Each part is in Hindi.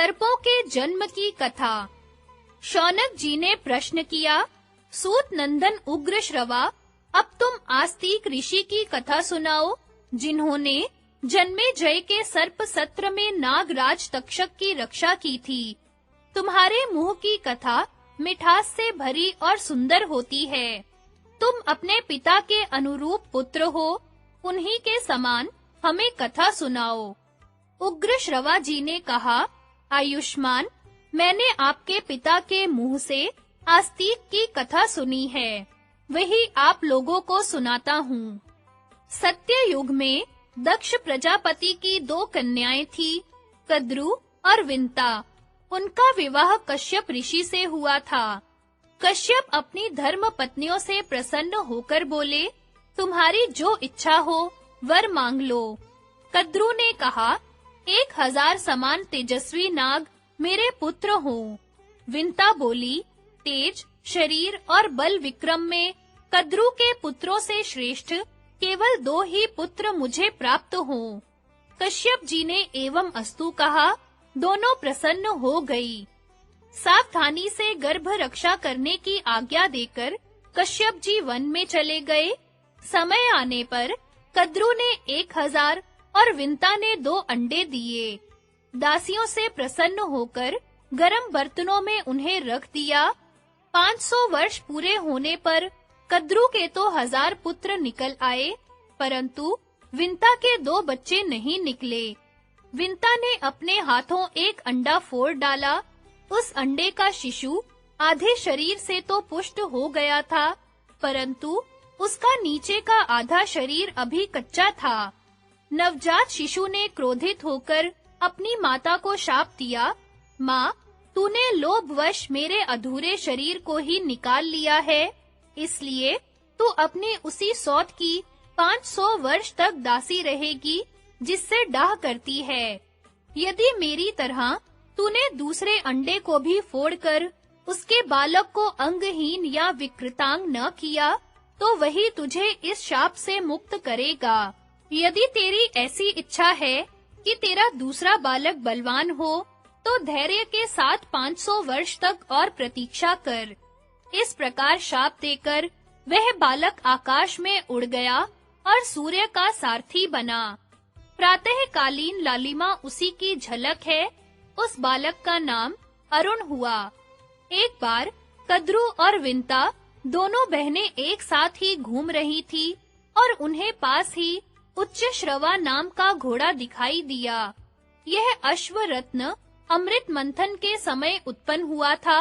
सर्पों के जन्म की कथा। शौनक जी ने प्रश्न किया, सूत नंदन उग्रश्रवा, अब तुम आस्तिक ऋषि की कथा सुनाओ, जिन्होंने जन्मेजय के सर्प सत्र में नागराज तक्षक की रक्षा की थी। तुम्हारे मुंह की कथा मिठास से भरी और सुंदर होती है। तुम अपने पिता के अनुरूप पुत्र हो, उन्हीं के समान हमें कथा सुनाओ। उग्रश्रवा जी ने कहा, आयुष्मान, मैंने आपके पिता के मुंह से आस्तिक की कथा सुनी है, वही आप लोगों को सुनाता हूँ। सत्य युग में दक्ष प्रजापति की 2 कन्याएं थीं, कद्रु और विंता। उनका विवाह कश्यप ऋषि से हुआ था। कश्यप अपनी धर्म पत्नियों से प्रसन्न होकर बोले, तुम्हारी जो इच्छा हो वर मांग लो। कद्रु ने कहा, 1000 समान तेजस्वी नाग मेरे पुत्र हों। विंता बोली, तेज, शरीर और बल विक्रम में कद्रु के पुत्रों से श्रेष्ठ केवल 2 ही पुत्र मुझे प्राप्त हों। कश्यप जी ने एवं अस्तु कहा, दोनों प्रसन्न हो गई। सावधानी से गर्भ रक्षा करने की आज्ञा देकर कश्यप जी वन में चले गए। समय आने पर कद्रु ने 1000 और विंता ने 2 अंडे दिए। दासियों से प्रसन्न होकर गरम बर्तनों में उन्हें रख दिया। 500 वर्ष पूरे होने पर कद्रु के तो 1000 पुत्र निकल आए, परंतु विंता के 2 बच्चे नहीं निकले। विंता ने अपने हाथों एक अंडा फोड़ डाला। उस अंडे का शिशु आधे शरीर से तो पुष्ट हो गया था, परंतु उसका नीचे का आधा शरीर अभी कच्चा था। नवजात शिशु ने क्रोधित होकर अपनी माता को शाप दिया, माँ, तूने लोभवश मेरे अधूरे शरीर को ही निकाल लिया है, इसलिए तू अपनी उसी सौत की 500 वर्ष तक दासी रहेगी, जिससे डाह करती है। यदि मेरी तरह तूने दूसरे अंडे को भी फोड़कर उसके बालक को अंगहीन या विकृतांग न किया, तो वही तुझे इस शाप से मुक्त करेगा। यदि तेरी ऐसी इच्छा है कि तेरा दूसरा बालक बलवान हो, तो धैर्य के साथ 500 वर्ष तक और प्रतीक्षा कर। इस प्रकार शाप देकर वह बालक आकाश में उड़ गया और सूर्य का सारथी बना। प्रातःकालीन लालिमा उसी की झलक है। उस बालक का नाम अरुण हुआ। एक बार कद्रु और विंता दोनों बहनें एक साथ ही घूम रही थी और उन्हें पास ही उच्चश्रवा नाम का घोड़ा दिखाई दिया। यह अश्वरत्न अमृत मंथन के समय उत्पन्न हुआ था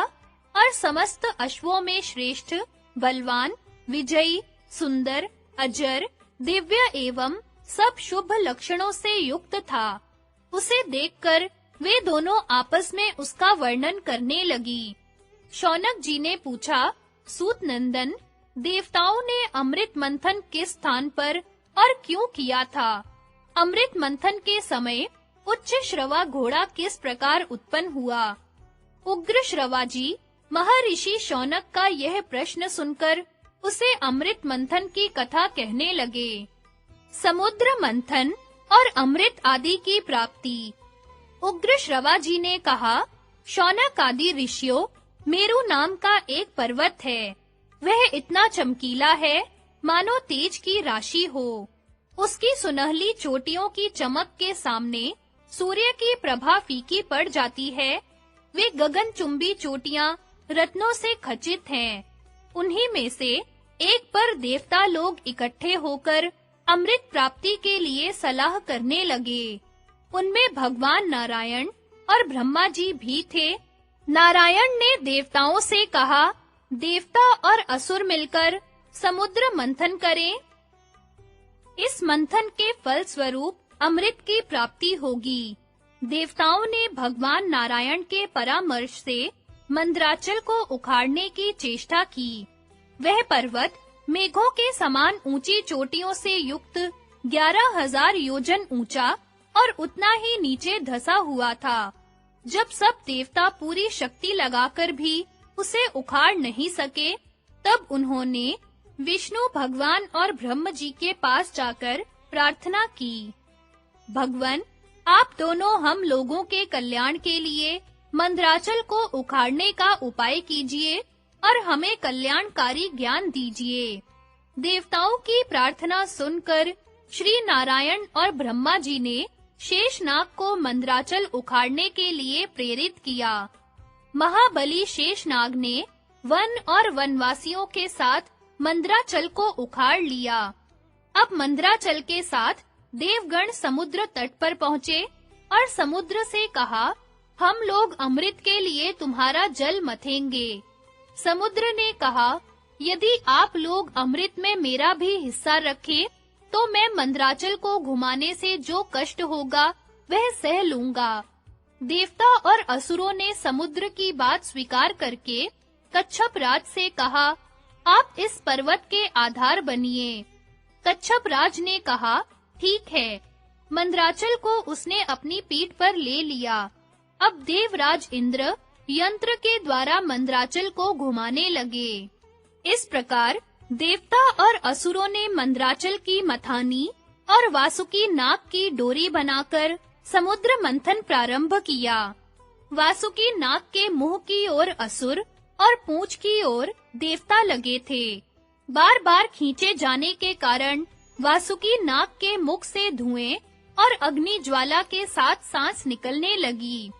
और समस्त अश्वों में श्रेष्ठ, बलवान, विजयी, सुंदर, अजर, दिव्य एवं सब शुभ लक्षणों से युक्त था। उसे देखकर वे दोनों आपस में उसका वर्णन करने लगी। शौनक जी ने पूछा, सूत नंदन, देवताओं ने अमृत मंथन किस स्थान पर और क्यों किया था? अमृत मंथन के समय उच्च श्रवा घोड़ा किस प्रकार उत्पन्न हुआ? उग्र श्रवा जी महर्षि शौनक का यह प्रश्न सुनकर उसे अमृत मंथन की कथा कहने लगे। समुद्र मंथन और अमृत आदि की प्राप्ति। उग्र श्रवा जी ने कहा, शौनक आदि ऋषियों, मेरु नाम का एक पर्वत है। वह इतना चमकीला है मानो तेज की राशि हो। उसकी सुनहली चोटियों की चमक के सामने सूर्य की प्रभा फीकी पड़ जाती है। वे गगनचुंबी चोटियां रत्नों से खचित हैं। उन्हीं में से एक पर देवता लोग इकट्ठे होकर अमृत प्राप्ति के लिए सलाह करने लगे। उनमें भगवान नारायण और ब्रह्मा जी भी थे। नारायण ने देवताओं से कहा, देवता और असुर मिलकर समुद्र मंथन करें। इस मंथन के फल स्वरूप अमृत की प्राप्ति होगी। देवताओं ने भगवान नारायण के परामर्श से मंदराचल को उखाड़ने की चेष्टा की। वह पर्वत मेघों के समान ऊंची चोटियों से युक्त 11,000 योजन ऊंचा और उतना ही नीचे धंसा हुआ था। जब सब देवता पूरी शक्ति लगाकर भी उसे उखाड़ नहीं सके, तब उन्होंने विष्णु भगवान और ब्रह्म जी के पास जाकर प्रार्थना की। भगवान, आप दोनों हम लोगों के कल्याण के लिए मंदराचल को उखाड़ने का उपाय कीजिए और हमें कल्याणकारी ज्ञान दीजिए। देवताओं की प्रार्थना सुनकर श्री नारायण और ब्रह्मा जी ने शेषनाग को मंदराचल उखाड़ने के लिए प्रेरित किया। महाबली शेषनाग ने वन और वनवासियों के साथ मंदराचल को उखाड़ लिया। अब मंदराचल के साथ देवगण समुद्र तट पर पहुँचे और समुद्र से कहा, हम लोग अमृत के लिए तुम्हारा जल मथेंगे। समुद्र ने कहा, यदि आप लोग अमृत में मेरा भी हिस्सा रखें, तो मैं मंदराचल को घुमाने से जो कष्ट होगा वह सह लूंगा। देवता और असुरों ने समुद्र की बात स्वीकार करके कच्छप राज से कहा, आप इस पर्वत के आधार बनिए। कच्छप राज ने कहा, ठीक है। मंदराचल को उसने अपनी पीठ पर ले लिया। अब देवराज इंद्र यंत्र के द्वारा मंदराचल को घुमाने लगे। इस प्रकार देवता और असुरों ने मंदराचल की मथानी और वासुकी नाग की डोरी बनाकर समुद्र मंथन प्रारंभ किया। वासुकी नाग के मुंह की ओर असुर और पूंछ की ओर देवता लगे थे। बार-बार खींचे जाने के कारण वासुकी नाग के मुख से धुएं और अग्नि ज्वाला के साथ सांस निकलने लगी।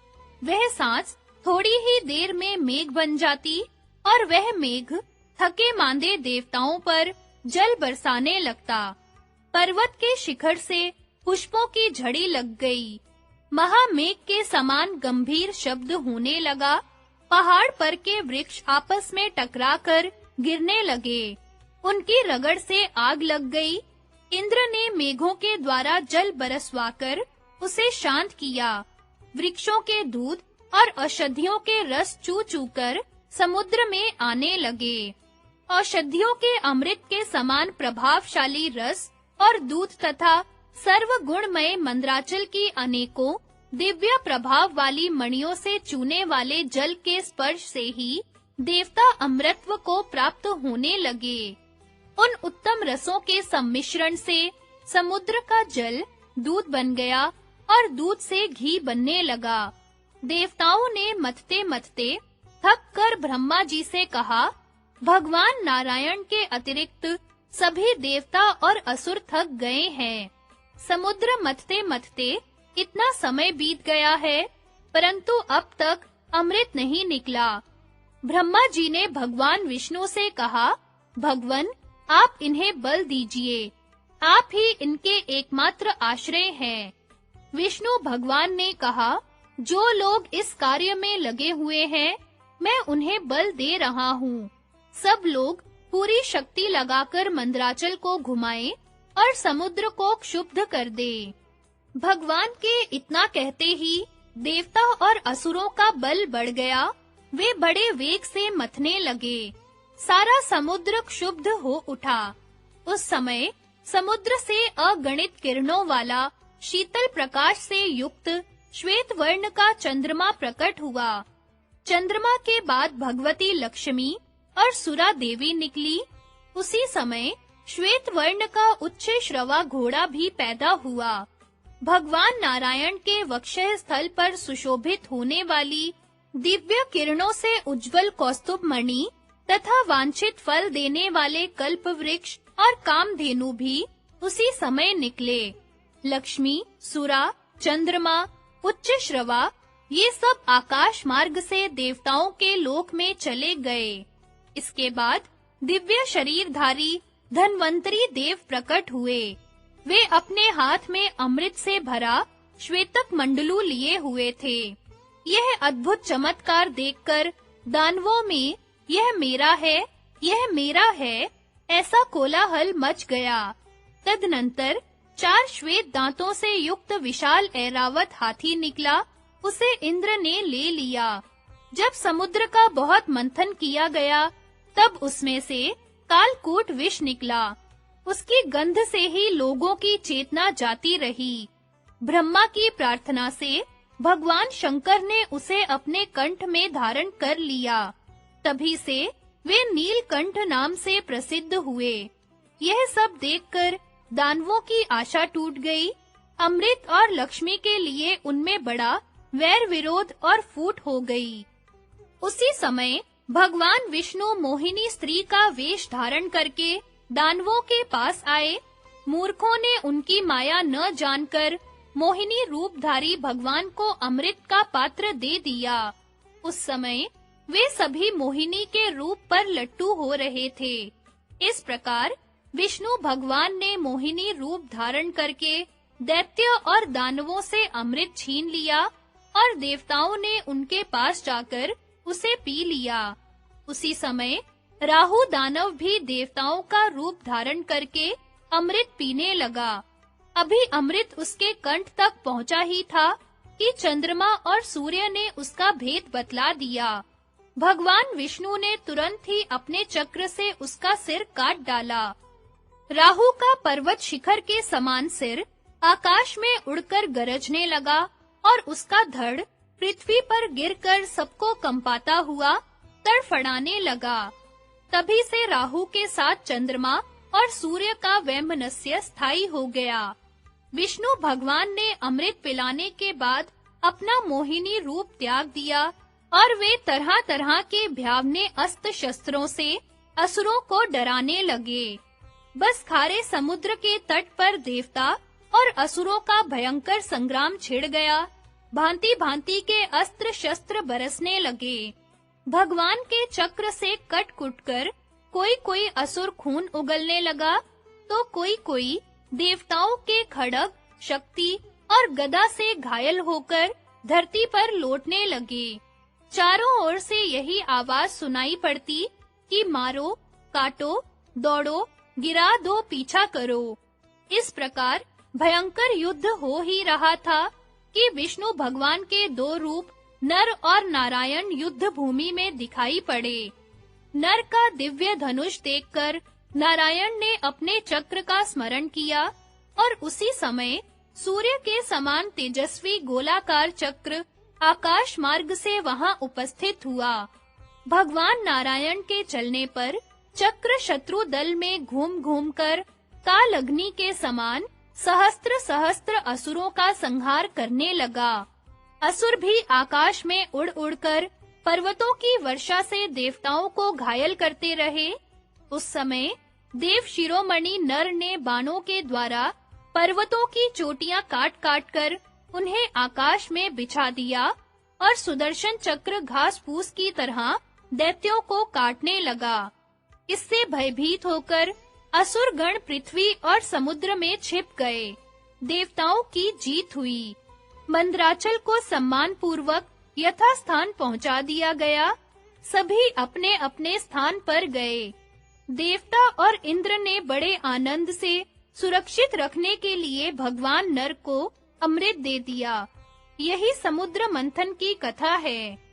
वह सांस थोड़ी ही देर में मेघ बन जाती और वह मेघ थके मांदे देवताओं पर जल बरसाने लगता। पर्वत के शिखर से पुष्पों की झड़ी लग गई। महामेघ के समान गंभीर शब्द होने लगा। पहाड़ पर के वृक्ष आपस में टकराकर गिरने लगे। उनकी रगड़ से आग लग गई। इंद्र ने मेघों के द्वारा जल बरसवाकर उसे शांत किया। वृक्षों के दूध और औषधियों के रस चू-चू कर समुद्र में आने लगे। औषधियों के अमृत के समान प्रभावशाली रस और दूध तथा सर्वगुणमय मंदराचल की अनेकों दिव्य प्रभाव वाली मणियों से चूने वाले जल के स्पर्श से ही देवता अमृतत्व को प्राप्त होने लगे। उन उत्तम रसों के सम्मिश्रण से समुद्र का जल दूध बन गया और दूध से घी बनने लगा। देवताओं ने मथते-मथते थक कर ब्रह्मा जी से कहा, भगवान नारायण के अतिरिक्त सभी देवता और असुर थक गए हैं। समुद्र मथते-मथते इतना समय बीत गया है, परंतु अब तक अमृत नहीं निकला। ब्रह्मा जी ने भगवान विष्णु से कहा, भगवन, आप इन्हें बल दीजिए। आप ही इनके एकमात्र आश्रय हैं। विष्णु भगवान ने कहा, जो लोग इस कार्य में लगे हुए हैं, मैं उन्हें बल दे रहा हूँ। सब लोग पूरी शक्ति लगाकर मंदराचल को घुमाएं और समुद्र को क्षुब्ध कर दे। भगवान के इतना कहते ही देवता और असुरों का बल बढ़ गया। वे बड़े वेग से मथने लगे। सारा समुद्र क्षुब्ध हो उठा। उस समय समुद्र से अगणित किरणों वाला शीतल प्रकाश से युक्त श्वेत वर्ण का चंद्रमा प्रकट हुआ। चंद्रमा के बाद भगवती लक्ष्मी और सुरा देवी निकली। उसी समय श्वेत वर्ण का उच्च श्रवा घोड़ा भी पैदा हुआ। भगवान नारायण के वक्षः स्थल पर सुशोभित होने वाली दिव्य किरणों से उज्जवल कौस्तुभ मणि तथा वांछित फल देने वाले कल्प वृक्ष और कामधेनु भी उसी समय निकले। लक्ष्मी, सुरा, चंद्रमा, उच्च श्रवा ये सब आकाश मार्ग से देवताओं के लोक में चले गए। इसके बाद दिव्य शरीरधारी धन्वंतरी देव प्रकट हुए। वे अपने हाथ में अमृत से भरा श्वेतक मंडलू लिए हुए थे। यह अद्भुत चमत्कार देखकर दानवों में यह मेरा है ऐसा कोलाहल मच गया। तदनंतर 4 श्वेत दांतों से युक्त विशाल ऐरावत हाथी निकला। उसे इंद्र ने ले लिया। जब समुद्र का बहुत मंथन किया गया, तब उसमें से कालकूट विष निकला। उसकी गंध से ही लोगों की चेतना जाती रही। ब्रह्मा की प्रार्थना से भगवान शंकर ने उसे अपने कंठ में धारण कर लिया। तभी से वे नीलकंठ नाम से प्रसिद्ध हुए। यह सब देखकर दानवों की आशा टूट गई। अमृत और लक्ष्मी के लिए उनमें बड़ा वैर विरोध और फूट हो गई। उसी समय भगवान विष्णु मोहिनी स्त्री का वेश धारण करके दानवों के पास आए। मूर्खों ने उनकी माया न जानकर मोहिनी रूपधारी भगवान को अमृत का पात्र दे दिया। उस समय वे सभी मोहिनी के रूप पर लट्टू हो रहे थे। इस प्रकार विष्णु भगवान ने मोहिनी रूप धारण करके दैत्य और दानवों से अमृत छीन लिया और देवताओं ने उनके पास जाकर उसे पी लिया। उसी समय राहु दानव भी देवताओं का रूप धारण करके अमृत पीने लगा। अभी अमृत उसके कंठ तक पहुंचा ही था कि चंद्रमा और सूर्य ने उसका भेद बतला दिया। भगवान विष्णु ने तुरंत ही अपने चक्र से उसका सिर काट डाला। राहु का पर्वत शिखर के समान सिर आकाश में उड़कर गरजने लगा और उसका धड़ पृथ्वी पर गिरकर सबको कंपाता हुआ तड़फड़ाने लगा। तभी से राहु के साथ चंद्रमा और सूर्य का वैमनस्य स्थायी हो गया। विष्णु भगवान ने अमृत पिलाने के बाद अपना मोहिनी रूप त्याग दिया और वे तरह-तरह के भयावने अस्त्र शस्त्रों से असुरों को डराने लगे। बस खारे समुद्र के तट पर देवता और असुरों का भयंकर संग्राम छिड़ गया। भांति-भांति के अस्त्र शस्त्र बरसने लगे। भगवान के चक्र से कट-कुट कर कोई-कोई असुर खून उगलने लगा, तो कोई-कोई देवताओं के खड्ग, शक्ति और गदा से घायल होकर धरती पर लौटने लगे। चारों ओर से यही आवाज सुनाई पड़ती कि मारो, काटो, दौड़ो, गिरा दो, पीछा करो। इस प्रकार भयंकर युद्ध हो ही रहा था कि विष्णु भगवान के दो रूप नर और नारायण युद्ध भूमि में दिखाई पड़े। नर का दिव्य धनुष देखकर नारायण ने अपने चक्र का स्मरण किया और उसी समय सूर्य के समान तेजस्वी गोलाकार चक्र आकाश मार्ग से वहां उपस्थित हुआ। भगवान नारायण के चलने पर चक्र शत्रु दल में घूम-घूम कर काल अग्नि के समान सहस्त्र असुरों का संहार करने लगा। असुर भी आकाश में उड़-उड़ कर पर्वतों की वर्षा से देवताओं को घायल करते रहे। उस समय देव शिरोमणि नर ने बाणों के द्वारा पर्वतों की चोटियां काट-काट कर उन्हें आकाश में बिछा दिया और सुदर्शन चक्र घास-फूस की तरह दैत्यों को काटने लगा। इससे भयभीत होकर असुर गण पृथ्वी और समुद्र में छिप गए। देवताओं की जीत हुई। मंदराचल को सम्मान पूर्वक यथास्थान पहुंचा दिया गया। सभी अपने-अपने स्थान पर गए। देवता और इंद्र ने बड़े आनंद से सुरक्षित रखने के लिए भगवान नर को अमृत दे दिया। यही समुद्र मंथन की कथा है।